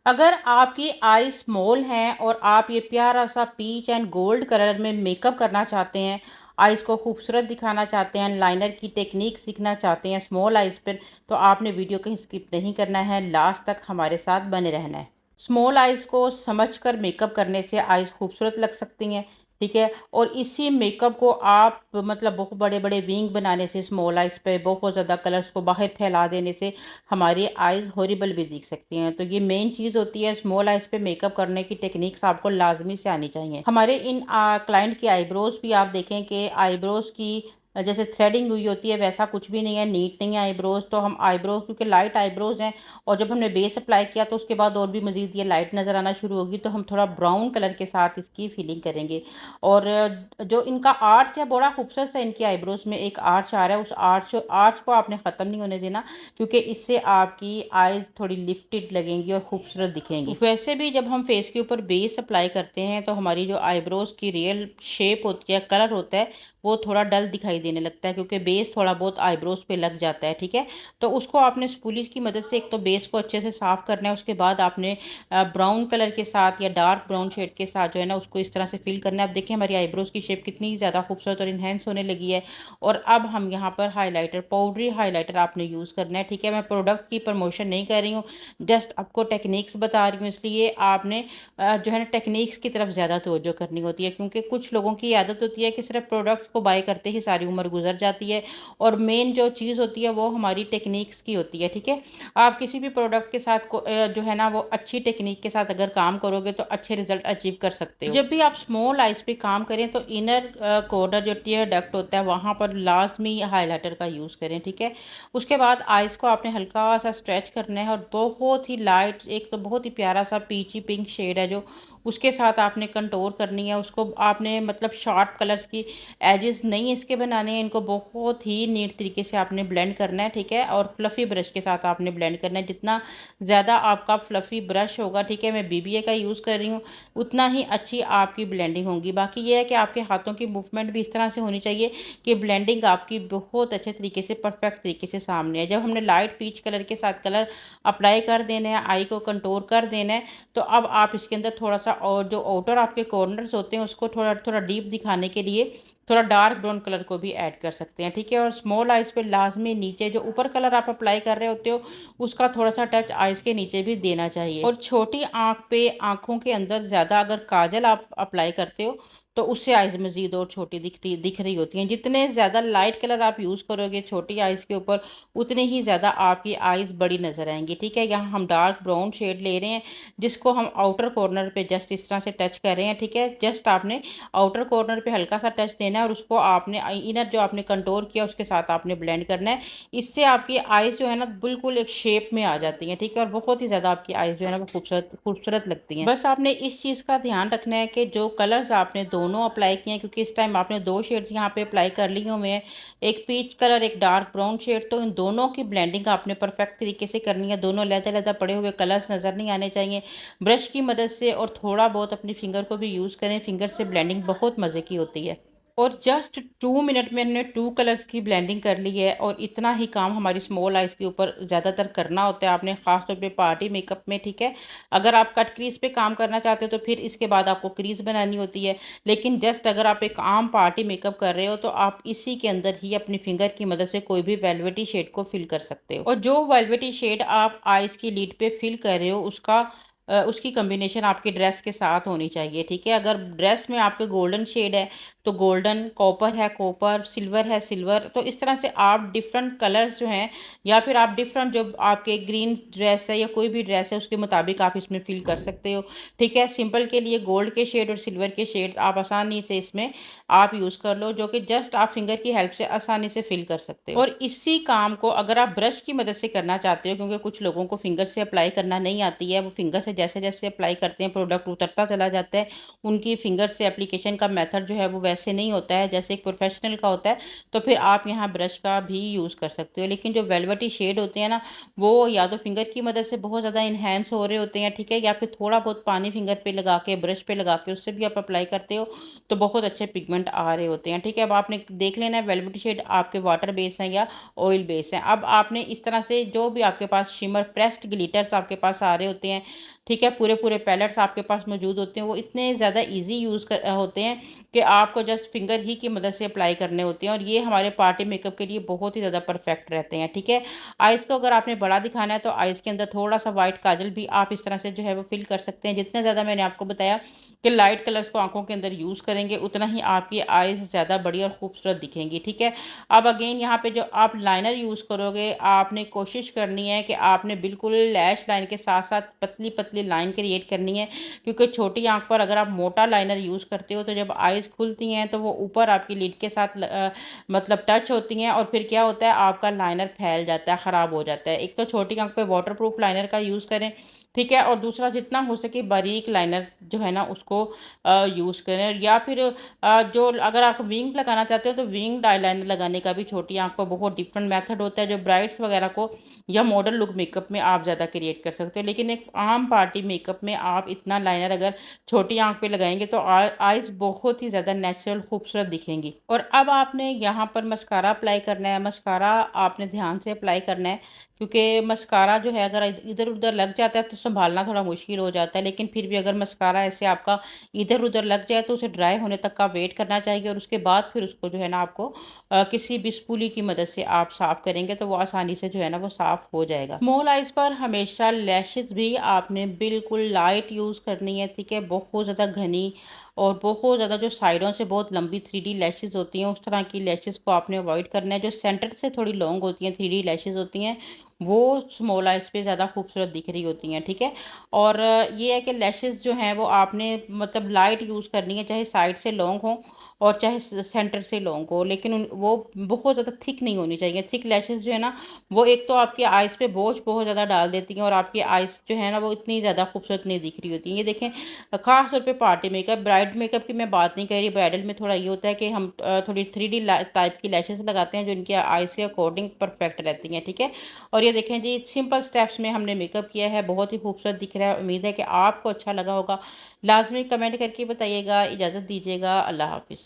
अगर आपकी आई स्मॉल हैं और आप ये प्यारा सा पीच एंड गोल्ड कलर में मेकअप करना चाहते हैं, आइज़ को खूबसूरत दिखाना चाहते हैं, लाइनर की टेक्निक सीखना चाहते हैं स्मॉल आइज़ पर, तो आपने वीडियो कहीं स्किप नहीं करना है, लास्ट तक हमारे साथ बने रहना है। स्मॉल आइज़ को समझकर मेकअप करने से आइज़ खूबसूरत लग सकती हैं, ठीक है? और इसी मेकअप को आप मतलब बहुत बड़े-बड़े विंग बनाने से स्मॉल आइज़ पे बहुत ज़्यादा कलर्स को बाहर फैला देने से हमारी आइज़ हॉरिबल भी दिख सकती हैं। तो ये मेन चीज़ होती है, स्मॉल आइज़ पे मेकअप करने की टेक्निक्स आपको लाज़मी से आनी चाहिए। हमारे इन क्लाइंट की आईब्रोज़ भी आप देखें कि आईब्रोज़ की जैसे थ्रेडिंग हुई होती है वैसा कुछ भी नहीं है, नीट नहीं है आईब्रोज़। तो हम आईब्रोज़ क्योंकि लाइट आईब्रोज़ हैं और जब हमने बेस अप्लाई किया तो उसके बाद और भी मज़ीद ये लाइट नज़र आना शुरू होगी, तो हम थोड़ा ब्राउन कलर के साथ इसकी फिलिंग करेंगे। और जो इनका आर्च है बड़ा खूबसूरत सा, इनकी आईब्रोज़ में एक आर्च आ रहा है, उस आर्च आर्च को आपने ख़त्म नहीं होने देना, क्योंकि इससे आपकी आईज़ थोड़ी लिफ्टेड लगेंगी और खूबसूरत दिखेंगी। वैसे भी जब हम फेस के ऊपर बेस अप्लाई करते हैं तो हमारी जो आईब्रोज़ की रियल शेप होती है, कलर होता है, वो थोड़ा डल दिखाई देने लगता है क्योंकि बेस थोड़ा बहुत आईब्रोज़ पे लग जाता है, ठीक है? तो उसको आपने स्पूली की मदद से एक तो बेस को अच्छे से साफ़ करना है, उसके बाद आपने ब्राउन कलर के साथ या डार्क ब्राउन शेड के साथ जो है ना उसको इस तरह से फिल करना है। अब देखिए हमारी आईब्रोज़ की शेप कितनी ज़्यादा खूबसूरत और इन्हेंस होने लगी है। और अब हम यहाँ पर हाइलाइटर, पाउडरी हाइलाइटर आपने यूज़ करना है, ठीक है? मैं प्रोडक्ट की प्रमोशन नहीं कर रही हूँ, जस्ट आपको टेक्निक्स बता रही हूँ, इसलिए आपने जो है ना टेक्निक्स की तरफ ज़्यादा तवज्जो करनी होती है, क्योंकि कुछ लोगों की आदत होती है कि सिर्फ प्रोडक्ट्स को बाय करते ही सारी उम्र गुजर जाती है और मेन जो चीज़ होती है वो हमारी टेक्निक्स की होती है, ठीक है? आप किसी भी प्रोडक्ट के साथ जो है ना वो अच्छी टेक्निक के साथ अगर काम करोगे तो अच्छे रिजल्ट अचीव कर सकते हो। जब भी आप स्मॉल आइज़ पे काम करें तो इनर कॉर्नर जो टियर डक्ट होता है वहाँ पर लाज़मी हाइलाइटर का यूज़ करें, ठीक है? उसके बाद आइज़ को आपने हल्का सा स्ट्रेच करना है और बहुत ही लाइट, एक तो बहुत ही प्यारा सा पीची पिंक शेड है जो, उसके साथ आपने कंटूर करनी है। उसको आपने मतलब शार्प कलर्स की एजेस नहीं इसके बनाने हैं, इनको बहुत ही नीट तरीके से आपने ब्लेंड करना है, ठीक है? और फ्लफ़ी ब्रश के साथ आपने ब्लेंड करना है। जितना ज़्यादा आपका फ्लफ़ी ब्रश होगा, ठीक है, मैं बीबीए का यूज़ कर रही हूँ, उतना ही अच्छी आपकी ब्लेंडिंग होगी। बाकी ये है कि आपके हाथों की मूवमेंट भी इस तरह से होनी चाहिए कि ब्लेंडिंग आपकी बहुत अच्छे तरीके से, परफेक्ट तरीके से सामने है। जब हमने लाइट पीच कलर के साथ कलर अप्लाई कर देना है, आई को कंटूर कर देना है, तो अब आप इसके अंदर थोड़ा-सा और जो आउटर आपके कॉर्नर्स होते हैं उसको थोड़ा-थोड़ा डीप दिखाने के लिए थोड़ा डार्क ब्राउन कलर को भी ऐड कर सकते हैं, ठीक है? और स्मॉल आइज़ पे लाज़मी नीचे जो ऊपर कलर आप अप्लाई कर रहे होते हो, उसका थोड़ा-सा टच आइज़ के नीचे भी देना चाहिए। और छोटी आँख पे, आँखों के अंदर ज़्यादा अगर काजल आप अप्लाई करते हो, तो उससे आइज़ मज़ीद और छोटी दिख रही होती हैं। जितने ज़्यादा लाइट कलर आप यूज़ करोगे छोटी आइज़ के ऊपर, उतनी ही ज़्यादा आपकी आइज़ बड़ी नज़र आएँगी, ठीक है? यहाँ हम डार्क ब्राउन शेड ले रहे हैं, जिसको हम आउटर कॉर्नर पे जस्ट इस तरह से टच कर रहे हैं, ठीक है? जस्ट आपने आउटर कॉर्नर पे हल्का सा टच देना है और उसको आपने इनर जो आपने कंटूर किया उसके साथ आपने ब्लेंड करना है। इससे आपकी आईज़ जो है ना बिल्कुल एक शेप में आ जाती हैं, ठीक है? और बहुत ही ज़्यादा आपकी आईज़ जो है ना वो खूबसूरत खूबसूरत लगती हैं। बस आपने इस चीज़ का ध्यान रखना है कि जो कलर्स आपने दोनों अप्लाई किए हैं, क्योंकि इस टाइम आपने 2 शेड्स यहाँ पे अप्लाई कर लिए हुए हैं, एक पीच कलर, एक डार्क ब्राउन शेड, तो इन दोनों की ब्लेंडिंग आपने परफेक्ट तरीके से करनी है। दोनों अलग-अलग पड़े हुए कलर्स नज़र नहीं आने चाहिए। ब्रश की मदद से और थोड़ा बहुत अपनी फिंगर को भी यूज़ करें, फिंगर से ब्लेंडिंग बहुत मज़े की होती है। और जस्ट 2 मिनट में हमने 2 कलर्स की ब्लेंडिंग कर ली है और इतना ही काम हमारी स्मॉल आइज़ के ऊपर ज़्यादातर करना होता है आपने, ख़ास तौर पे पार्टी मेकअप में, ठीक है? अगर आप कट क्रीज़ पे काम करना चाहते हो तो फिर इसके बाद आपको क्रीज़ बनानी होती है। लेकिन जस्ट अगर आप एक आम पार्टी मेकअप कर रहे हो तो आप इसी के अंदर ही अपनी फिंगर की मदद से कोई भी वेलवेटी शेड को फिल कर सकते हो। और जो वेलवेटी शेड आप आइज़ की लिड पे फिल कर रहे हो उसकी कॉम्बिनेशन आपकी ड्रेस के साथ होनी चाहिए, ठीक है? अगर ड्रेस में आपके गोल्डन शेड है तो गोल्डन, कॉपर है कॉपर, सिल्वर है सिल्वर, तो इस तरह से आप डिफरेंट कलर्स जो हैं या फिर आप डिफरेंट जो आपके ग्रीन ड्रेस है या कोई भी ड्रेस है उसके मुताबिक आप इसमें फिल कर सकते हो, ठीक है? सिंपल के लिए गोल्ड के शेड और सिल्वर के शेड आप आसानी से इसमें आप यूज़ कर लो, जो कि जस्ट आप फिंगर की हेल्प से आसानी से फिल कर सकते हो। और इसी काम को अगर आप ब्रश की मदद से करना चाहते हो, क्योंकि कुछ लोगों को फिंगर से अप्लाई करना नहीं आती है, वो फिंगर से जैसे-जैसे अप्लाई करते हैं प्रोडक्ट उतरता चला जाता है, उनकी फिंगर से एप्लीकेशन का मेथड जो है वो वैसे नहीं होता है जैसे एक प्रोफेशनल का होता है, तो फिर आप यहाँ ब्रश का भी यूज़ कर सकते हो। लेकिन जो वेलवेटी शेड होते हैं ना, वो या तो फिंगर की मदद से बहुत ज़्यादा इन्हेंस हो रहे होते हैं, ठीक है? या फिर थोड़ा बहुत पानी फिंगर पे लगा के, ब्रश पे लगा के उससे भी आप अप्लाई करते हो, तो बहुत अच्छे पिगमेंट आ रहे होते हैं, ठीक है? अब आपने देख लेना है वेलवेटी शेड आपके वाटर बेस हैं या ऑयल बेस हैं। अब आपने इस तरह से जो भी आपके पास शिमर प्रेस्ड ग्लिटर्स आपके पास आ रहे होते हैं, ठीक है? पूरे-पूरे पैलेट्स आपके पास मौजूद होते हैं, वो इतने ज़्यादा ईज़ी होते हैं कि आपको जस्ट फिंगर ही की मदद से अप्लाई करने होते हैं और ये हमारे पार्टी मेकअप के लिए बहुत ही ज़्यादा परफेक्ट रहते हैं, ठीक है? आइज़ को अगर आपने बड़ा दिखाना है तो आइज़ के अंदर थोड़ा-सा व्हाइट काजल भी आप इस तरह से जो है वो फिल कर सकते हैं। जितना ज़्यादा मैंने आपको बताया कि लाइट कलर्स को आँखों के अंदर यूज़ करेंगे, उतना ही आपकी आइज़ ज़्यादा बड़ी और खूबसूरत दिखेंगी, ठीक है? अब अगेन यहाँ पे जो आप लाइनर यूज़ करोगे, आपने कोशिश करनी है कि आपने बिल्कुल लैश लाइन के साथ-साथ पतली-पतली लाइन क्रिएट करनी है, क्योंकि छोटी आँख पर अगर आप मोटा लाइनर यूज़ करते हो, तो जब आइज़ खुलती हैं, तो वो ऊपर आपकी लिड के साथ मतलब टच होती हैं और फिर क्या होता है, आपका लाइनर फैल जाता है, ख़राब हो जाता है। एक तो छोटी आँख पे वाटरप्रूफ लाइनर का यूज़ करें, ठीक है? और दूसरा जितना हो सके बारीक लाइनर जो है ना उसको यूज़ करें या फिर जो अगर आप विंग लगाना चाहते हो तो विंग्ड आईलाइनर लगाने का भी छोटी आँख पर बहुत डिफरेंट मेथड होता है, जो ब्राइड्स वगैरह को या मॉडल लुक मेकअप में आप ज़्यादा क्रिएट कर सकते हो। लेकिन एक आम पार्टी मेकअप में आप इतना लाइनर अगर छोटी आँख पे लगाएँगे तो आइज़ बहुत ही ज़्यादा नेचुरल खूबसूरत दिखेंगी। और अब आपने यहाँ पर मस्कारा अप्लाई करना है, मस्कारा आपने ध्यान से अप्लाई करना है, क्योंकि मस्कारा जो है अगर इधर-उधर लग जाता है तो सँभालना थोड़ा मुश्किल हो जाता है। लेकिन फिर भी अगर मस्कारा ऐसे आपका इधर-उधर लग जाए तो उसे ड्राई होने तक का वेट करना चाहिए और उसके बाद फिर उसको जो है ना आपको किसी भी स्पूली की मदद से आप साफ़ करेंगे तो वो आसानी से जो है ना वो साफ़ हो जाएगा। स्मॉल आइज़ पर हमेशा लैशेज़ भी आपने बिल्कुल लाइट यूज़ करनी है, ठीक है? बहुत ज़्यादा घनी और बहुत ज़्यादा जो साइडों से बहुत लंबी 3D लैशेज़ होती हैं, उस तरह की लैशेज़ को आपने अवॉइड करना है। जो सेंटर से थोड़ी लॉन्ग होती हैं, 3D लैशेज़ होती हैं, वो स्मॉल आइज़ पे ज़्यादा खूबसूरत दिख रही होती हैं, ठीक है? और ये है कि लैशेज़ जो हैं वो आपने मतलब लाइट यूज़ करनी है, चाहे साइड से लॉन्ग हो और चाहे सेंटर से लॉन्ग हो, लेकिन वो बहुत ज़्यादा थिक नहीं होनी चाहिए। थिक लैशेज़ जो है ना वो एक तो आपकी आइज़ पे बोझ बहुत ज़्यादा डाल देती हैं और आपकी आइज़ जो है ना वो इतनी ज़्यादा खूबसूरत नहीं दिख रही होती हैं। ये देखें, ख़ास तौर पे पार्टी मेकअप, ब्राइड मेकअप की मैं बात नहीं कर रही। ब्राइडल में थोड़ा ये होता है कि हम थोड़ी 3D टाइप की लैशेज़ लगाते हैं जो इनकी आइज़ के अकॉर्डिंग परफेक्ट रहती हैं, ठीक है? और ये देखें जी, सिंपल स्टेप्स में हमने मेकअप किया है, बहुत ही खूबसूरत दिख रहा है। उम्मीद है कि आपको अच्छा लगा होगा। लाज़मी कमेंट करके बताइएगा। इजाज़त दीजिएगा। अल्लाह हाफ़िज़।